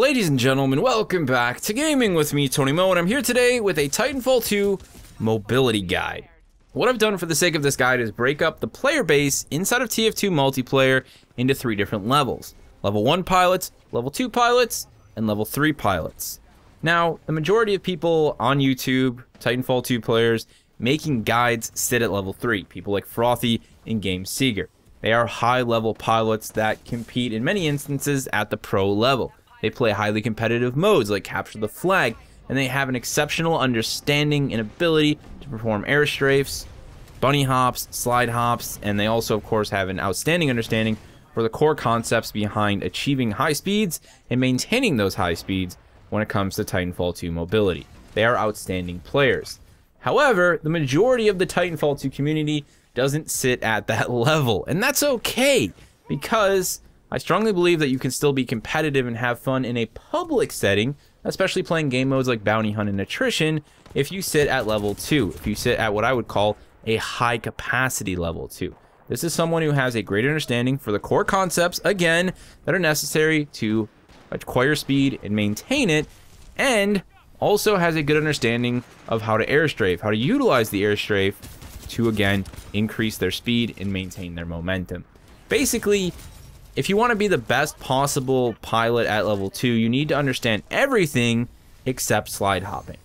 Ladies and gentlemen, welcome back to Gaming with me, Tony Mo, and I'm here today with a Titanfall 2 mobility guide. What I've done for the sake of this guide is break up the player base inside of TF2 multiplayer into 3 different levels. Level 1 pilots, Level 2 pilots, and Level 3 pilots. Now, the majority of people on YouTube, Titanfall 2 players, making guides sit at Level 3. People like Frothy and Game Seeger. They are high-level pilots that compete in many instances at the pro level. They play highly competitive modes like Capture the Flag, and they have an exceptional understanding and ability to perform air strafes, bunny hops, slide hops, and they also, of course, have an outstanding understanding for the core concepts behind achieving high speeds and maintaining those high speeds when it comes to Titanfall 2 mobility. They are outstanding players. However, the majority of the Titanfall 2 community doesn't sit at that level, and that's okay, because I strongly believe that you can still be competitive and have fun in a public setting, especially playing game modes like Bounty Hunt and Attrition, if you sit at level 2, if you sit at what I would call a high capacity level 2. This is someone who has a great understanding for the core concepts, again, that are necessary to acquire speed and maintain it, and also has a good understanding of how to airstrafe, how to utilize the airstrafe to, again, increase their speed and maintain their momentum. Basically, if you want to be the best possible pilot at level 2, you need to understand everything except slide hopping.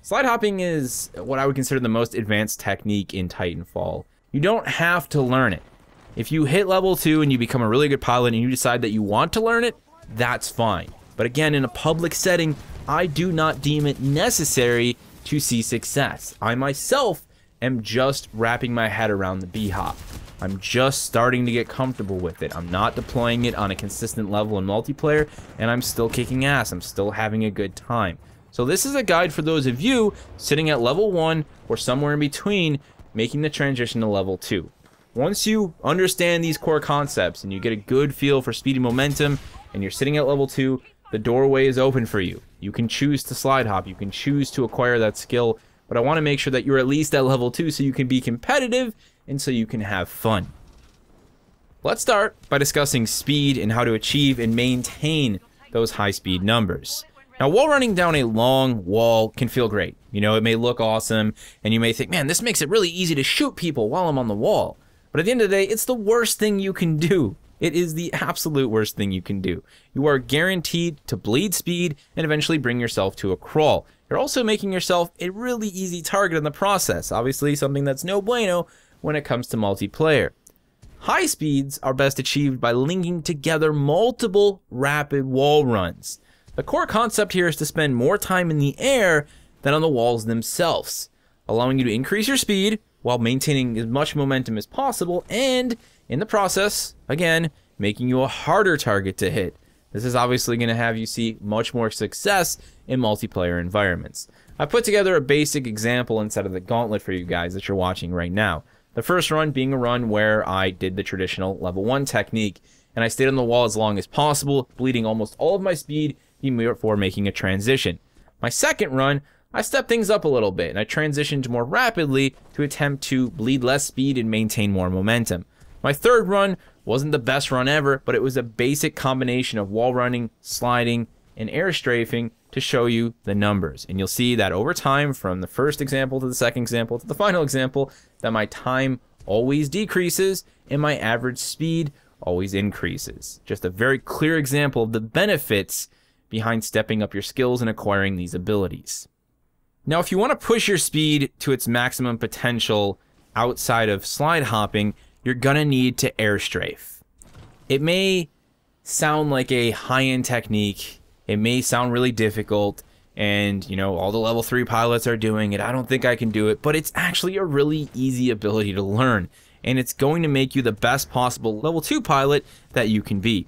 Slide hopping is what I would consider the most advanced technique in Titanfall. You don't have to learn it. If you hit level 2 and you become a really good pilot and you decide that you want to learn it, that's fine. But again, in a public setting, I do not deem it necessary to see success. I myself am just wrapping my head around the B-hop. I'm just starting to get comfortable with it. I'm not deploying it on a consistent level in multiplayer, and I'm still kicking ass. I'm still having a good time. So this is a guide for those of you sitting at level 1 or somewhere in between, making the transition to level 2. Once you understand these core concepts and you get a good feel for speed and momentum, and you're sitting at level 2, the doorway is open for you. You can choose to slide hop, you can choose to acquire that skill, but I want to make sure that you're at least at level 2 so you can be competitive and so you can have fun. Let's start by discussing speed and how to achieve and maintain those high speed numbers. Now, wall running down a long wall can feel great. You know, it may look awesome, and you may think, man, this makes it really easy to shoot people while I'm on the wall. But at the end of the day, it's the worst thing you can do. It is the absolute worst thing you can do. You are guaranteed to bleed speed and eventually bring yourself to a crawl. You're also making yourself a really easy target in the process. Obviously, something that's no bueno when it comes to multiplayer. High speeds are best achieved by linking together multiple rapid wall runs. The core concept here is to spend more time in the air than on the walls themselves, allowing you to increase your speed while maintaining as much momentum as possible, and in the process, again, making you a harder target to hit. This is obviously going to have you see much more success in multiplayer environments. I put together a basic example inside of the gauntlet for you guys that you're watching right now. The first run being a run where I did the traditional level 1 technique, and I stayed on the wall as long as possible, bleeding almost all of my speed before making a transition. My second run, I stepped things up a little bit, and I transitioned more rapidly to attempt to bleed less speed and maintain more momentum. My third run wasn't the best run ever, but it was a basic combination of wall running, sliding, and air strafing to show you the numbers. And you'll see that over time, from the first example to the second example to the final example, that my time always decreases and my average speed always increases. Just a very clear example of the benefits behind stepping up your skills and acquiring these abilities. Now, if you want to push your speed to its maximum potential outside of slide hopping, you're gonna need to air strafe. It may sound like a high-end technique, it may sound really difficult, and you know, all the level 3 pilots are doing it, I don't think I can do it, but it's actually a really easy ability to learn, and it's going to make you the best possible level 2 pilot that you can be.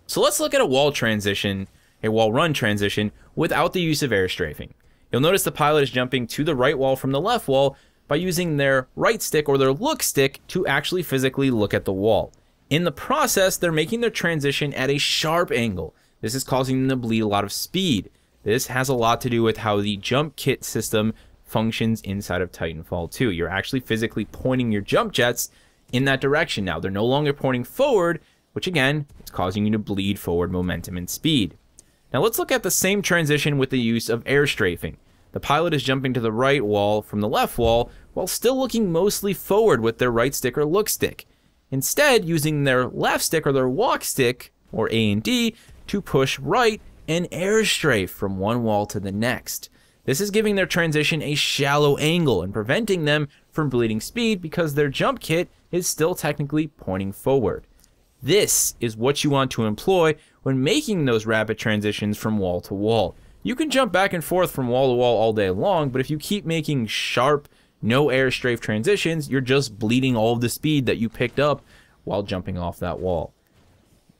So let's look at a wall transition, a wall run transition, without the use of air strafing. You'll notice the pilot is jumping to the right wall from the left wall by using their right stick or their look stick to actually physically look at the wall. In the process, they're making their transition at a sharp angle. This is causing them to bleed a lot of speed. This has a lot to do with how the jump kit system functions inside of Titanfall 2. You're actually physically pointing your jump jets in that direction now. They're no longer pointing forward, which again, it's causing you to bleed forward momentum and speed. Now let's look at the same transition with the use of air strafing. The pilot is jumping to the right wall from the left wall while still looking mostly forward with their right stick or look stick. Instead, using their left stick or their walk stick, or A and D, to push right and air strafe from one wall to the next. This is giving their transition a shallow angle and preventing them from bleeding speed because their jump kit is still technically pointing forward. This is what you want to employ when making those rapid transitions from wall to wall. You can jump back and forth from wall to wall all day long, but if you keep making sharp, no air strafe transitions, you're just bleeding all of the speed that you picked up while jumping off that wall.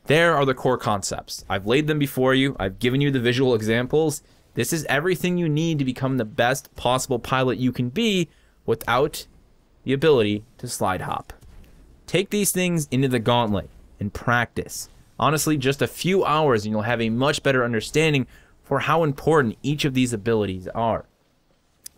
There are the core concepts. I've laid them before you. I've given you the visual examples. This is everything you need to become the best possible pilot you can be without the ability to slide hop. Take these things into the gauntlet and practice. Honestly, just a few hours and you'll have a much better understanding for how important each of these abilities are.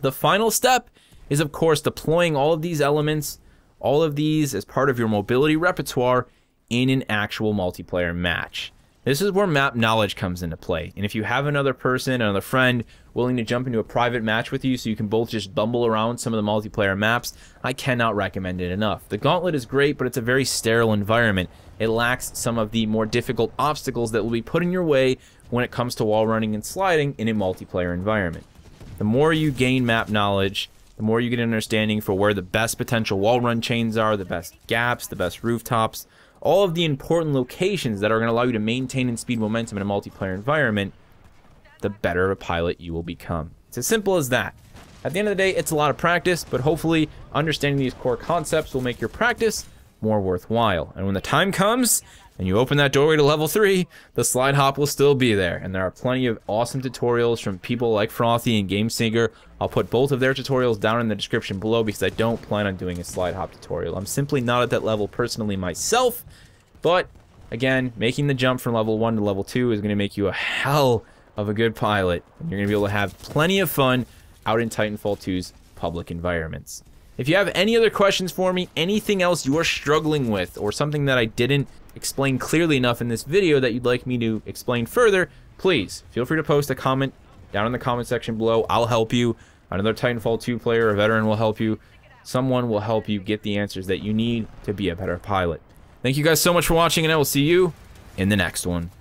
The final step is, of course, deploying all of these elements, all of these as part of your mobility repertoire in an actual multiplayer match. This is where map knowledge comes into play, and if you have another person, another friend, willing to jump into a private match with you so you can both just bumble around some of the multiplayer maps, I cannot recommend it enough. The Gauntlet is great, but it's a very sterile environment. It lacks some of the more difficult obstacles that will be put in your way when it comes to wall running and sliding in a multiplayer environment. The more you gain map knowledge, the more you get an understanding for where the best potential wall run chains are, the best gaps, the best rooftops, all of the important locations that are going to allow you to maintain and speed momentum in a multiplayer environment, the better of a pilot you will become. It's as simple as that. At the end of the day, it's a lot of practice, but hopefully understanding these core concepts will make your practice more worthwhile. And when the time comes and you open that doorway to level 3, the slide hop will still be there. And there are plenty of awesome tutorials from people like Frothy and GameSinker. I'll put both of their tutorials down in the description below because I don't plan on doing a slide hop tutorial. I'm simply not at that level personally myself. But again, making the jump from level 1 to level 2 is going to make you a hell of a good pilot. And you're going to be able to have plenty of fun out in Titanfall 2's public environments. If you have any other questions for me, anything else you are struggling with, or something that I didn't explain clearly enough in this video that you'd like me to explain further, please feel free to post a comment down in the comment section below. I'll help you. Another Titanfall 2 player, a veteran, will help you. Someone will help you get the answers that you need to be a better pilot. Thank you guys so much for watching, and I will see you in the next one.